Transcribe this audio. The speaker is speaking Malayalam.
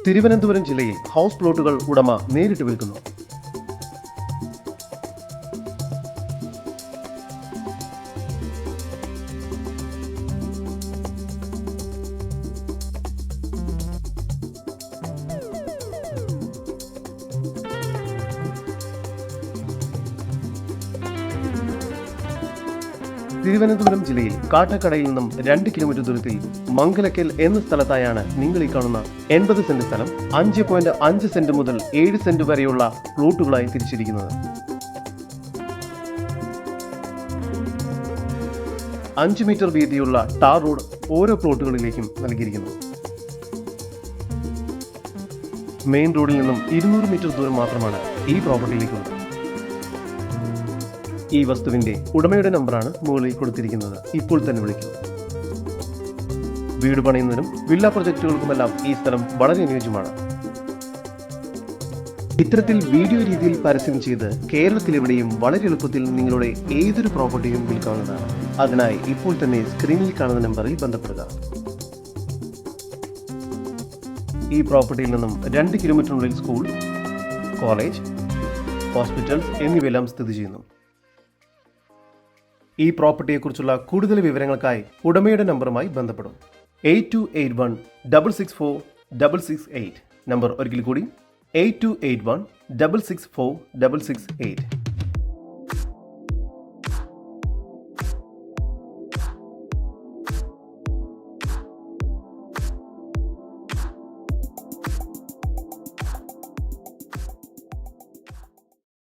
തിരുവനന്തപുരം ജില്ലയിൽ ഹൗസ് പ്ലോട്ടുകൾ ഉടമ നേരിട്ട് വിൽക്കുന്നു. തിരുവനന്തപുരം ജില്ലയിൽ കാട്ടക്കടയിൽ നിന്നും 2 കിലോമീറ്റർ ദൂരത്തിൽ മംഗലക്കൽ എന്ന സ്ഥലത്തായാണ് നിങ്ങൾ ഈ കാണുന്ന 80 സെന്റ് സ്ഥലം 5.5 സെന്റ് മുതൽ 7 സെന്റ് വരെയുള്ള പ്ലോട്ടുകളായി തിരിച്ചിരിക്കുന്നത്. 5 മീറ്റർ വീതിയുള്ള ടാർ റോഡ് ഓരോ പ്ലോട്ടുകളിലേക്കും നൽകിയിരിക്കുന്നു. മെയിൻ റോഡിൽ നിന്നും 200 മീറ്റർ ദൂരം മാത്രമാണ് ഈ പ്രോപ്പർട്ടിയിലേക്കുള്ളത്. ഈ വസ്തുവിന്റെ ഉടമയുടെ നമ്പറാണ് മുകളിൽ കൊടുത്തിരിക്കുന്നത്. ഇപ്പോൾ തന്നെ വിളിക്കൂ. വീട് പണിയുന്നതിനും വില്ല പ്രൊജക്ടുകൾക്കുമെല്ലാം ഈ സ്ഥലം വളരെ അനുയോജ്യമാണ്. ഇത്തരത്തിൽ വീഡിയോ രീതിയിൽ പരസ്യം ചെയ്ത് കേരളത്തിലെവിടെയും വളരെ എളുപ്പത്തിൽ നിങ്ങളുടെ ഏതൊരു പ്രോപ്പർട്ടിയും വിൽക്കാവുന്നതാണ്. അതിനായി ഇപ്പോൾ തന്നെ സ്ക്രീനിൽ കാണുന്ന നമ്പറിൽ ബന്ധപ്പെടുക. ഈ പ്രോപ്പർട്ടിയിൽ നിന്നും 2 കിലോമീറ്ററിനുള്ളിൽ സ്കൂൾ, കോളേജ്, ഹോസ്പിറ്റൽസ് എന്നിവയെല്ലാം സ്ഥിതി ചെയ്യുന്നു. ഈ പ്രോപ്പർട്ടിയെക്കുറിച്ചുള്ള കൂടുതൽ വിവരങ്ങൾക്കായി ഉടമയുടെ നമ്പറുമായി ബന്ധപ്പെടും. 8281664668. നമ്പർ ഒരിക്കൽ കൂടി 8281664668.